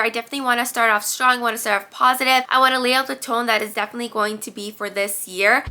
I definitely want to start off strong, I want to start off positive. I want to lay out the tone that is definitely going to be for this year.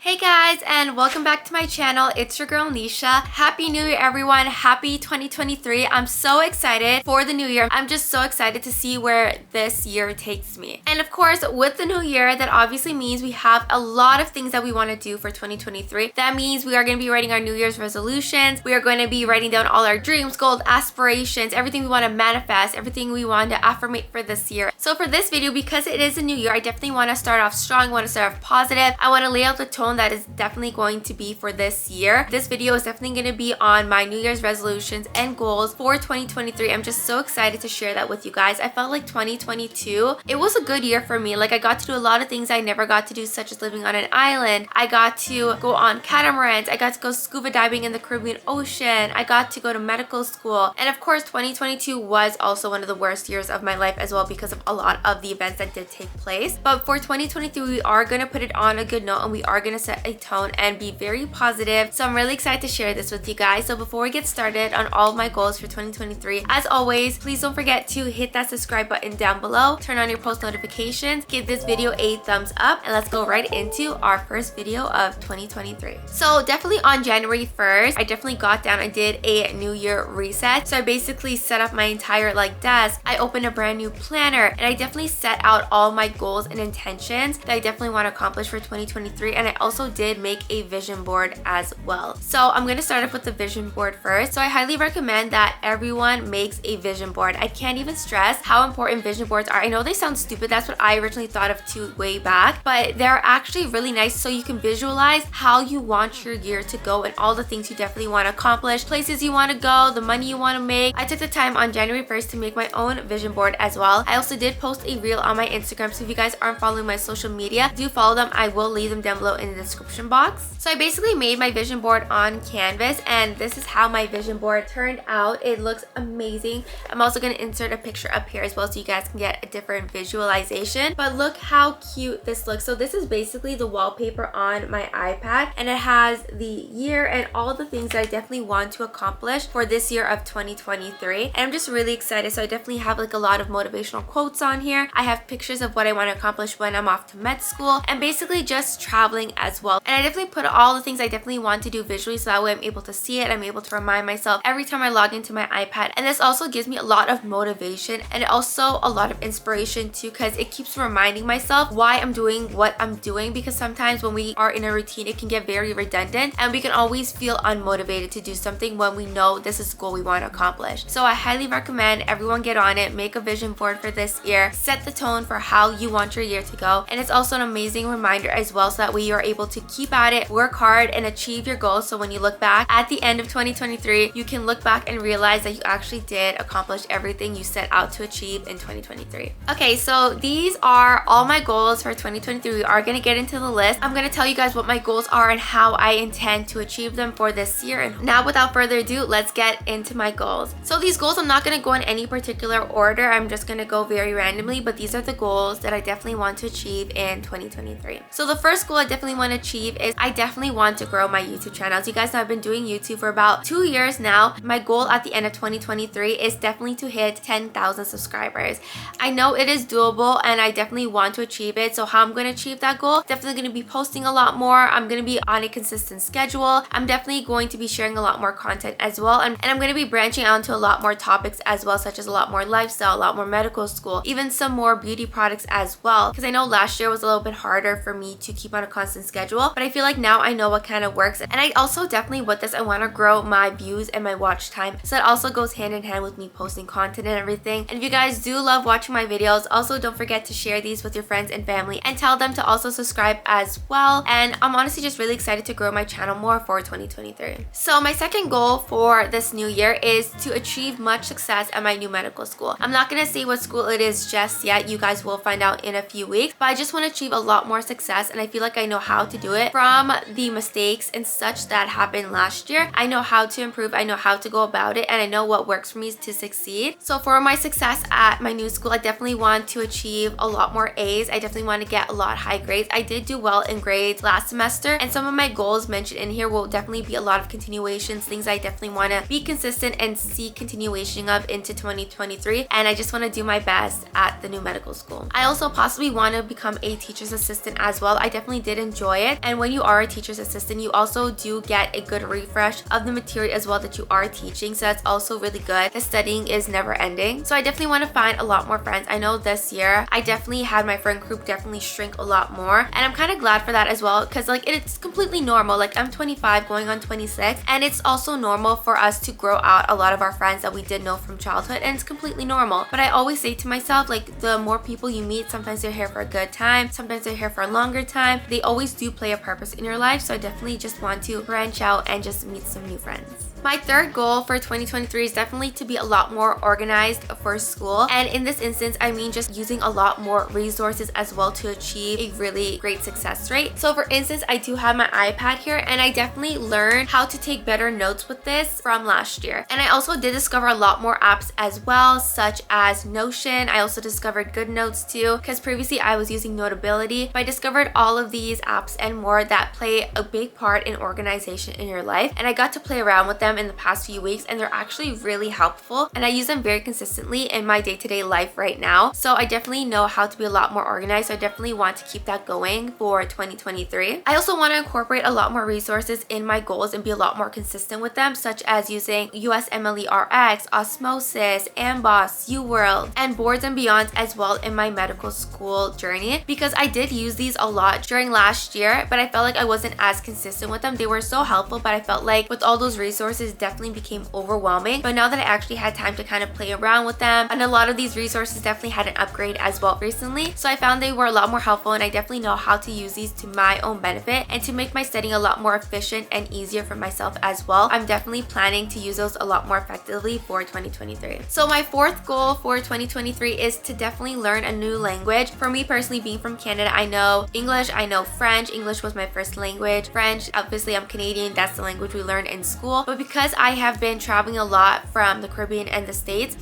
Hey guys, and welcome back to my channel. It's your girl Nisha. Happy New Year everyone. Happy 2023. I'm so excited for the new year. I'm just so excited to see where this year takes me. And of course, with the new year, that obviously means we have a lot of things that we want to do for 2023. That means we are going to be writing our New Year's resolutions. We are going to be writing down all our dreams, goals, aspirations, everything we want to manifest, everything we want to affirmate for this year. So for this video, because it is a new year, I definitely want to start off strong, I want to start off positive. I want to lay out the tone that is definitely going to be for this year. This video is definitely going to be on my New Year's resolutions and goals for 2023. I'm just so excited to share that with you guys. I felt like 2022, it was a good year for me. Like I got to do a lot of things I never got to do, such as living on an island. I got to go on catamarans. I got to go scuba diving in the Caribbean Ocean. I got to go to medical school. And of course, 2022 was also one of the worst years of my life as well because of a lot of the events that did take place. But for 2023, we are going to put it on a good note and we are going to set a tone and be very positive. So I'm really excited to share this with you guys. So before we get started on all of my goals for 2023, as always, please don't forget to hit that subscribe button down below, turn on your post notifications, give this video a thumbs up, and let's go right into our first video of 2023. So definitely on January 1st, I definitely got down and did a new year reset. So I basically set up my entire desk. I opened a brand new planner and I definitely set out all my goals and intentions that I definitely want to accomplish for 2023. And I also did make a vision board as well. So I'm going to start off with the vision board first. So I highly recommend that everyone makes a vision board. I can't even stress how important vision boards are. I know they sound stupid. That's what I originally thought of too way back, but they're actually really nice so you can visualize how you want your year to go and all the things you definitely want to accomplish, places you want to go, the money you want to make. I took the time on January 1st to make my own vision board as well. I also did post a reel on my Instagram, so if you guys aren't following my social media, do follow them. I will leave them down below in the description box. So I basically made my vision board on canvas and this is how my vision board turned out. It looks amazing. I'm also going to insert a picture up here as well so you guys can get a different visualization, but look how cute this looks. So this is basically the wallpaper on my iPad and it has the year and all the things that I definitely want to accomplish for this year of 2023, and I'm just really excited. So I definitely have a lot of motivational quotes on here. I have pictures of what I want to accomplish when I'm off to med school and basically just traveling as well. And I definitely put all the things I definitely want to do visually so that way I'm able to see it. I'm able to remind myself every time I log into my iPad, and this also gives me a lot of motivation and also a lot of inspiration too, because it keeps reminding myself why I'm doing what I'm doing, because sometimes when we are in a routine it can get very redundant and we can always feel unmotivated to do something when we know this is the goal we want to accomplish. So I highly recommend everyone get on it, make a vision board for this year, set the tone for how you want your year to go, and it's also an amazing reminder as well so that way you're able to keep at it, work hard, and achieve your goals. So when you look back at the end of 2023, you can look back and realize that you actually did accomplish everything you set out to achieve in 2023. Okay, so these are all my goals for 2023. We are going to get into the list. I'm going to tell you guys what my goals are and how I intend to achieve them for this year. And now without further ado, let's get into my goals. So these goals, I'm not going to go in any particular order. I'm just going to go very randomly, but these are the goals that I definitely want to achieve in 2023. So the first goal I definitely want to achieve is I definitely want to grow my YouTube channel. As you guys know, I've been doing YouTube for about 2 years now. My goal at the end of 2023 is definitely to hit 10,000 subscribers. I know it is doable and I definitely want to achieve it. So how I'm going to achieve that goal? Definitely going to be posting a lot more. I'm going to be on a consistent schedule. I'm definitely going to be sharing a lot more content as well. And I'm going to be branching out into a lot more topics as well, such as a lot more lifestyle, a lot more medical school, even some more beauty products as well. Because I know last year was a little bit harder for me to keep on a constant schedule, but I feel like now I know what kind of works. And I also definitely with this, I want to grow my views and my watch time. So it also goes hand in hand with me posting content and everything. And if you guys do love watching my videos, also don't forget to share these with your friends and family and tell them to also subscribe as well. And I'm honestly just really excited to grow my channel more for 2023. So my second goal for this new year is to achieve much success at my new medical school. I'm not going to say what school it is just yet. You guys will find out in a few weeks, but I just want to achieve a lot more success and I feel like I know how how to do it from the mistakes and such that happened last year. I know how to improve, I know how to go about it, and I know what works for me to succeed. So for my success at my new school, I definitely want to achieve a lot more A's. I definitely want to get a lot high grades. I did do well in grades last semester, and some of my goals mentioned in here will definitely be a lot of continuations, things I definitely want to be consistent and see continuation of into 2023, and I just want to do my best at the new medical school. I also possibly want to become a teacher's assistant as well. I definitely did enjoy it, and when you are a teacher's assistant, you also do get a good refresh of the material as well that you are teaching, so that's also really good. The studying is never ending, so I definitely want to find a lot more friends. I know this year I definitely had my friend group definitely shrink a lot more, and I'm kind of glad for that as well, because like it's completely normal. Like I'm 25 going on 26, and it's also normal for us to grow out a lot of our friends that we did know from childhood, and it's completely normal. But I always say to myself, like, the more people you meet, sometimes they're here for a good time, sometimes they're here for a longer time. They always do play a purpose in your life, so I definitely just want to branch out and just meet some new friends. My third goal for 2023 is definitely to be a lot more organized for school, and in this instance I mean just using a lot more resources as well to achieve a really great success rate. So for instance, I do have my iPad here, and I definitely learned how to take better notes with this from last year. And I also did discover a lot more apps as well, such as Notion. I also discovered GoodNotes too, because previously I was using Notability, but I discovered all of these apps and more that play a big part in organization in your life, and I got to play around with them in the past few weeks, and they're actually really helpful, and I use them very consistently in my day-to-day life right now. So I definitely know how to be a lot more organized, so I definitely want to keep that going for 2023. I also want to incorporate a lot more resources in my goals and be a lot more consistent with them, such as using USMLE-RX, Osmosis, Amboss, UWorld, and Boards and Beyonds as well in my medical school journey, because I did use these a lot during last year, but I felt like I wasn't as consistent with them. They were so helpful, but I felt like with all those resources definitely became overwhelming. But now that I actually had time to kind of play around with them, and a lot of these resources definitely had an upgrade as well recently, so I found they were a lot more helpful, and I definitely know how to use these to my own benefit and to make my studying a lot more efficient and easier for myself as well. I'm definitely planning to use those a lot more effectively for 2023. So my fourth goal for 2023 is to definitely learn a new language. For me personally, being from Canada, I know English, I know French. English was my first language. French, obviously I'm Canadian, that's the language we learn in school. But because I have been traveling a lot from the Caribbean and the States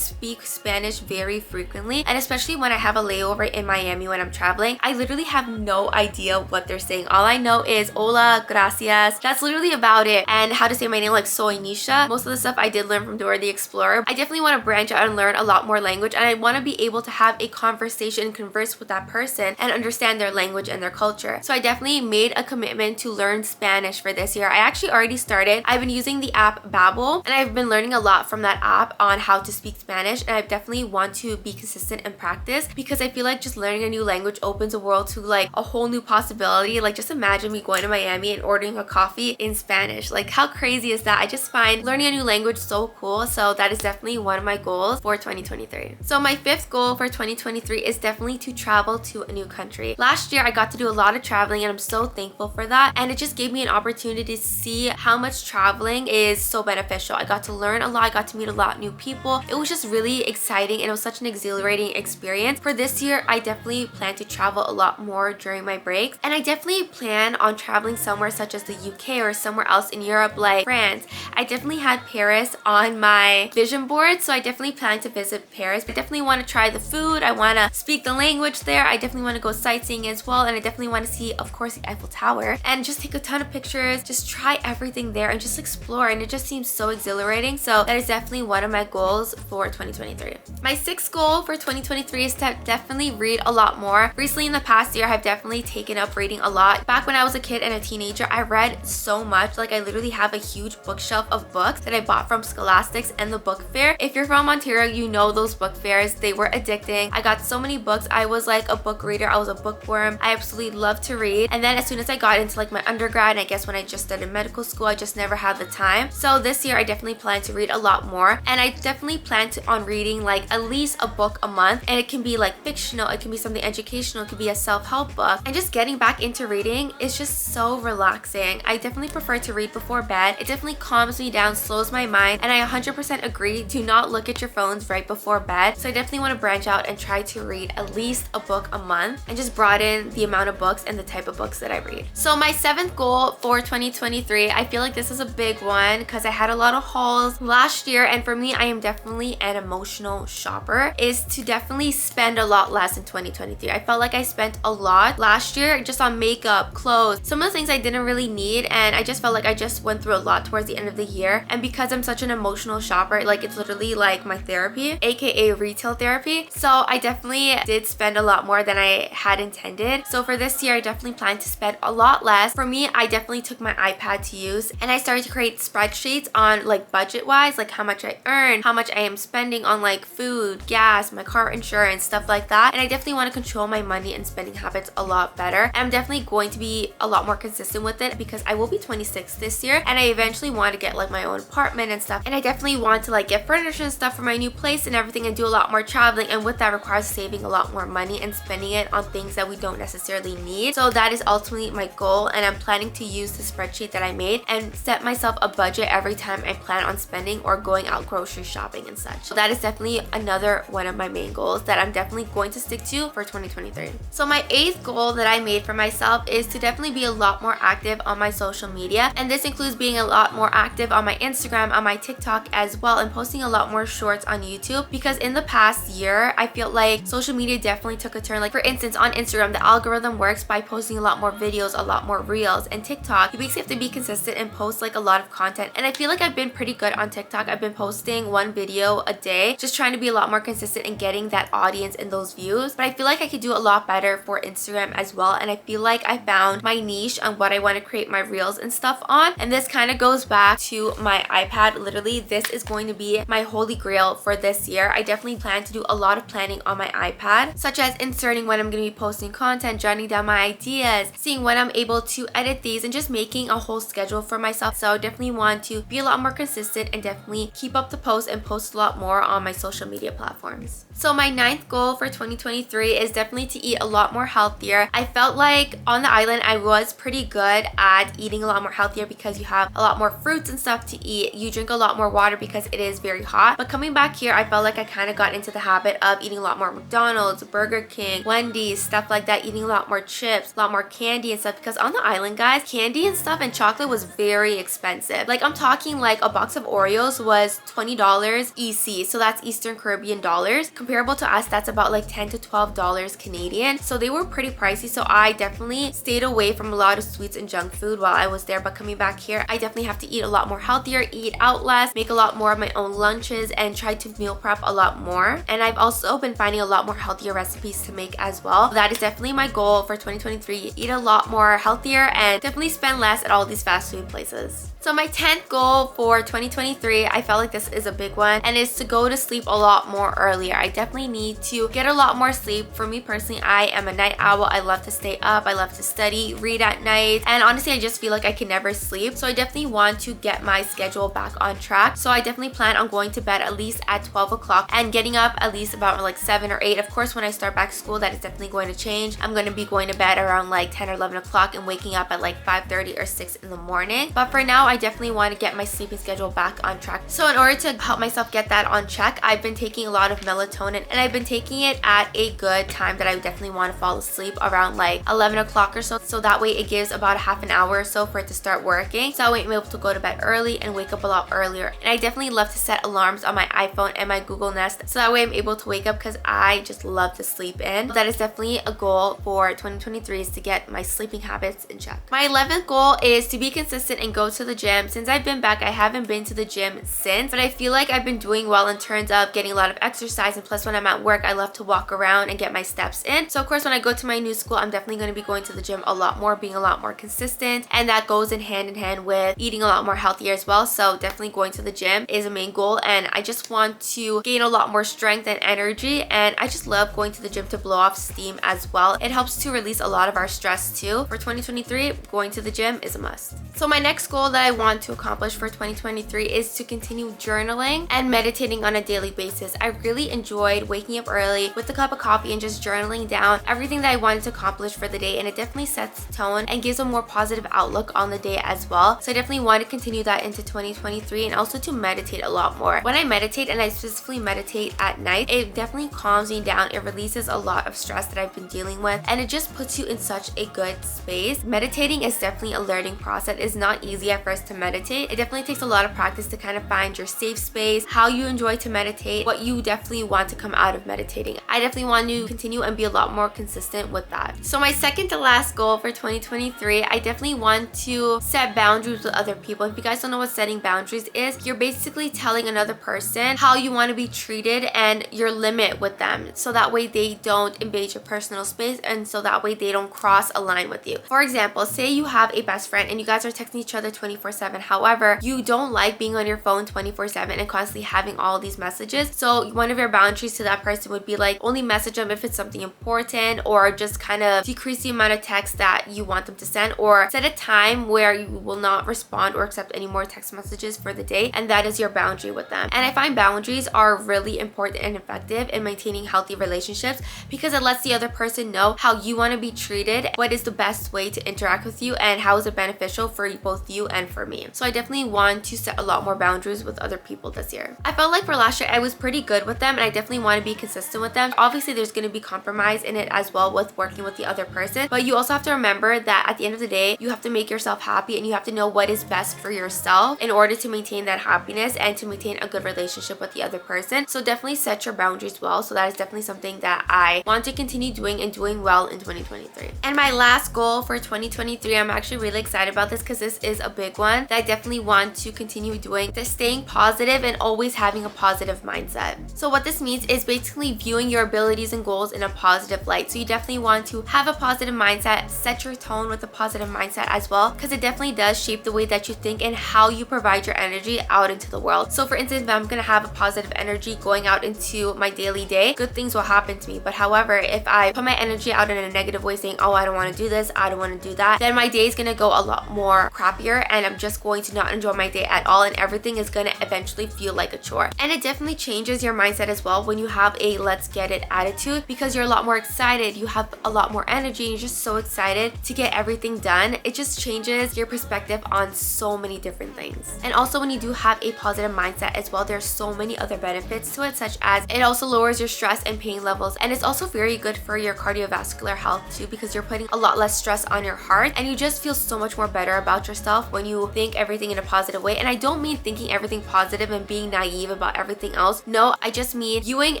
speak Spanish very frequently, and especially when I have a layover in Miami when I'm traveling, I literally have no idea what they're saying. All I know is hola, gracias. That's literally about it. And how to say my name, like soy Nisha. Most of the stuff I did learn from Dora the Explorer. I definitely want to branch out and learn a lot more language, and I want to be able to have a conversation and converse with that person and understand their language and their culture. So I definitely made a commitment to learn Spanish for this year. I actually already started. I've been using the app Babbel, and I've been learning a lot from that app on how to speak Spanish, and I definitely want to be consistent and practice, because I feel like just learning a new language opens a world to like a whole new possibility. Like just imagine me going to Miami and ordering a coffee in Spanish. Like how crazy is that? I just find learning a new language so cool, so that is definitely one of my goals for 2023. So my fifth goal for 2023 is definitely to travel to a new country. Last year I got to do a lot of traveling, and I'm so thankful for that, and it just gave me an opportunity to see how much traveling is so beneficial. I got to learn a lot, I got to meet a lot of new people. It was just really exciting, and it was such an exhilarating experience. For this year, I definitely plan to travel a lot more during my breaks, and I definitely plan on traveling somewhere such as the UK or somewhere else in Europe like France. I definitely had Paris on my vision board, so I definitely plan to visit Paris. I definitely want to try the food, I want to speak the language there, I definitely want to go sightseeing as well, and I definitely want to see, of course, the Eiffel Tower, and just take a ton of pictures, just try everything there and just explore, and it just seems so exhilarating. So that is definitely one of my goals for 2023. My sixth goal for 2023 is to definitely read a lot more. Recently in the past year, I've definitely taken up reading a lot. Back when I was a kid and a teenager, I read so much. Like I literally have a huge bookshelf of books that I bought from Scholastics and the book fair. If you're from Ontario, you know those book fairs. They were addicting. I got so many books. I was like a book reader. I was a bookworm. I absolutely loved to read. And then as soon as I got into like my undergrad, and I guess when I just started medical school, I just never had the time. So this year I definitely plan to read a lot more, and I definitely plan on reading like at least a book a month, and it can be like fictional, it can be something educational, it could be a self-help book. And just getting back into reading is just so relaxing. I definitely prefer to read before bed. It definitely calms me down, slows my mind, and I 100% agree, do not look at your phones right before bed. So I definitely want to branch out and try to read at least a book a month and just broaden the amount of books and the type of books that I read. So my 7th goal for 2023, I feel like this is a big one because I had a lot of hauls last year, and for me, I am definitely an emotional shopper, is to definitely spend a lot less in 2023. I felt like I spent a lot last year just on makeup, clothes, some of the things I didn't really need, and I just felt like I just went through a lot towards the end of the year. And because I'm such an emotional shopper, like it's literally like my therapy, aka retail therapy. So I definitely did spend a lot more than I had intended. So for this year, I definitely plan to spend a lot less. For me, I definitely took my iPad to use and I started to create spreadsheets on like budget wise, like how much I earn, how much I am spending on like food, gas, my car insurance, stuff like that. And I definitely want to control my money and spending habits a lot better. And I'm definitely going to be a lot more consistent with it because I will be 26 this year, and I eventually want to get like my own apartment and stuff. And I definitely want to like get furniture and stuff for my new place and everything, and do a lot more traveling. And with that requires saving a lot more money and spending it on things that we don't necessarily need. So that is ultimately my goal, and I'm planning to use the spreadsheet that I made and set myself a budget every time I plan on spending or going out grocery shopping and such. So that is definitely another one of my main goals that I'm definitely going to stick to for 2023. So my 8th goal that I made for myself is to definitely be a lot more active on my social media, and this includes being a lot more active on my Instagram, on my TikTok as well, and posting a lot more shorts on YouTube, because in the past year I feel like social media definitely took a turn. Like for instance, on Instagram, the algorithm works by posting a lot more videos, a lot more reels, and TikTok, you basically have to be consistent and post like a lot of content. And I feel like I've been pretty good on TikTok. I've been posting one video a day, just trying to be a lot more consistent and getting that audience and those views. But I feel like I could do a lot better for Instagram as well, and I feel like I found my niche on what I want to create my reels and stuff on. And this kind of goes back to my iPad. Literally, this is going to be my holy grail for this year. I definitely plan to do a lot of planning on my iPad, such as inserting when I'm going to be posting content, jotting down my ideas, seeing when I'm able to edit these, and just making a whole schedule for myself. So I definitely want to be a lot more consistent and definitely keep up the posts and post a lot more on my social media platforms. So my 9th goal for 2023 is definitely to eat a lot more healthier. I felt like on the island I was pretty good at eating a lot more healthier because you have a lot more fruits and stuff to eat. You drink a lot more water because it is very hot. But coming back here, I felt like I kind of got into the habit of eating a lot more McDonald's, Burger King, Wendy's, stuff like that, eating a lot more chips, a lot more candy and stuff, because on the island, guys, candy and stuff and chocolate was very expensive. Like I'm talking like a box of Oreos was $20 EC, so that's Eastern Caribbean dollars. Comparable to us, that's about like $10 to $12 Canadian. So they were pretty pricey. So I definitely stayed away from a lot of sweets and junk food while I was there. But coming back here, I definitely have to eat a lot more healthier, eat out less, make a lot more of my own lunches, and try to meal prep a lot more. And I've also been finding a lot more healthier recipes to make as well. That is definitely my goal for 2023. Eat a lot more healthier and definitely spend less at all these fast food places. So my 10th goal for 2023, I felt like this is a big one, and is to go to sleep a lot more earlier. I definitely need to get a lot more sleep. For me personally, I am a night owl. I love to stay up. I love to study, read at night, and honestly, I just feel like I can never sleep. So I definitely want to get my schedule back on track. So I definitely plan on going to bed at least at 12 o'clock and getting up at least about like 7 or 8. Of course, when I start back school, that is definitely going to change. I'm going to be going to bed around like 10 or 11 o'clock and waking up at like 5:30 or 6 in the morning. But for now, I definitely want to get my sleeping schedule back on track. So in order to help myself get that on check, I've been taking a lot of melatonin, and I've been taking it at a good time that I definitely want to fall asleep around like 11 o'clock or so. So that way it gives about a half an hour or so for it to start working. So that way I'm able to go to bed early and wake up a lot earlier. And I definitely love to set alarms on my iPhone and my Google Nest, so that way I'm able to wake up because I just love to sleep in. That is definitely a goal for 2023, is to get my sleeping habits in check. My 11th goal is to be consistent and go to the gym. Since I've been back, I haven't been to the gym since, but I feel like I've been doing well in terms of getting a lot of exercise, and plus when I'm at work, I love to walk around and get my steps in. So of course, when I go to my new school, I'm definitely going to be going to the gym a lot more, being a lot more consistent, and that goes in hand with eating a lot more healthier as well. So definitely going to the gym is a main goal, and I just want to gain a lot more strength and energy, and I just love going to the gym to blow off steam as well. It helps to release a lot of our stress too. For 2023, going to the gym is a must. So my next goal that I want to accomplish for 2023 is to continue journaling and meditating on a daily basis. I really enjoyed waking up early with a cup of coffee and just journaling down everything that I wanted to accomplish for the day, and it definitely sets the tone and gives a more positive outlook on the day as well. So I definitely want to continue that into 2023, and also to meditate a lot more. When I meditate, and I specifically meditate at night, it definitely calms me down. It releases a lot of stress that I've been dealing with, and it just puts you in such a good space. Meditating is definitely a learning process. It's not easy at first to meditate. It definitely takes a lot of practice to kind of find your safe space, how you enjoy to meditate, what you definitely want to come out of meditating. I definitely want to continue and be a lot more consistent with that. So my second to last goal for 2023, I definitely want to set boundaries with other people. If you guys don't know what setting boundaries is, you're basically telling another person how you want to be treated and your limit with them, so that way they don't invade your personal space, and so that way they don't cross a line with you. For example, say you have a best friend and you guys are texting each other 24/7. However, you don't like being on your phone 24/7 and constantly having all these messages. So one of your boundaries to that person would be like, only message them if it's something important, or just kind of decrease the amount of text that you want them to send, or set a time where you will not respond or accept any more text messages for the day, and that is your boundary with them. And I find boundaries are really important and effective in maintaining healthy relationships, because it lets the other person know how you want to be treated, what is the best way to interact with you, and how is it beneficial for both you and for me. So I definitely want to set a lot more boundaries with other people this year. I felt like for last year I was pretty good with them, and I definitely want to be consistent with them. Obviously there's going to be compromise in it as well with working with the other person, but you also have to remember that at the end of the day, you have to make yourself happy, and you have to know what is best for yourself in order to maintain that happiness and to maintain a good relationship with the other person. So definitely set your boundaries well. So that is definitely something that I want to continue doing and doing well in 2023. And my last goal for 2023, I'm actually really excited about this because this is a big one that I definitely want to continue doing, to staying positive and always having a positive mindset. So what this means is basically viewing your abilities and goals in a positive light. So you definitely want to have a positive mindset, set your tone with a positive mindset as well, because it definitely does shape the way that you think and how you provide your energy out into the world. So for instance, if I'm gonna have a positive energy going out into my daily day, good things will happen to me. But however, if I put my energy out in a negative way, saying, oh, I don't want to do this, I don't want to do that, then my day is gonna go a lot more crappier, and I'm just going to not enjoy my day at all, and everything is gonna eventually feel like a chore. And it definitely changes your mindset as well when you have a let's get it attitude, because you're a lot more excited, you have a lot more energy, and you're just so excited to get everything done. It just changes your perspective on so many different things. And also when you do have a positive mindset as well, there's so many other benefits to it, such as it also lowers your stress and pain levels, and it's also very good for your cardiovascular health too, because you're putting a lot less stress on your heart, and you just feel so much more better about yourself when you think everything in a positive way. And I don't mean thinking everything positive and being naive about everything else. No, I just mean viewing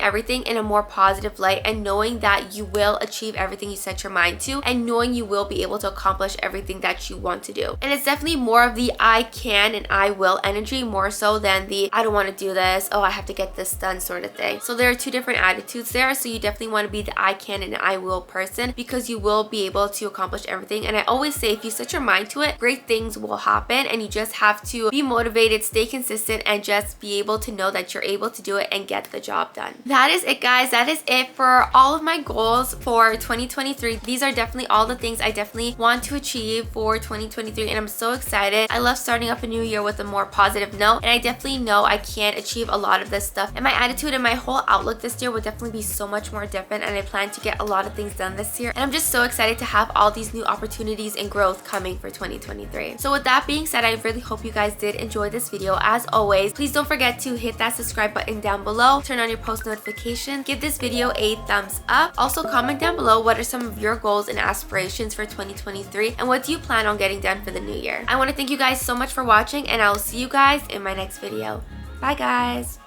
everything in a more positive light, and knowing that you will achieve everything you set your mind to, and knowing you will be able to accomplish everything that you want to do. And it's definitely more of the I can and I will energy, more so than the I don't want to do this, oh, I have to get this done sort of thing. So there are two different attitudes there. So you definitely want to be the I can and I will person, because you will be able to accomplish everything. And I always say, if you set your mind to it, great things will happen, and you just have to be motivated, stay consistent, and just be able to know that you're able to do it and get the job done. That is it, guys. That is it for all of my goals for 2023. These are definitely all the things I definitely want to achieve for 2023, and I'm so excited. I love starting up a new year with a more positive note, and I definitely know I can achieve a lot of this stuff, and my attitude and my whole outlook this year will definitely be so much more different, and I plan to get a lot of things done this year, and I'm just so excited to have all these new opportunities and growth coming for 2023. So with that being said, I really hope you guys did enjoy this video. As always, please don't forget to hit that subscribe button down below, turn on your post notifications, give this video a thumbs up. Also comment down below what are some of your goals and aspirations for 2023, and what do you plan on getting done for the new year. I want to thank you guys so much for watching, and I will see you guys in my next video. Bye guys.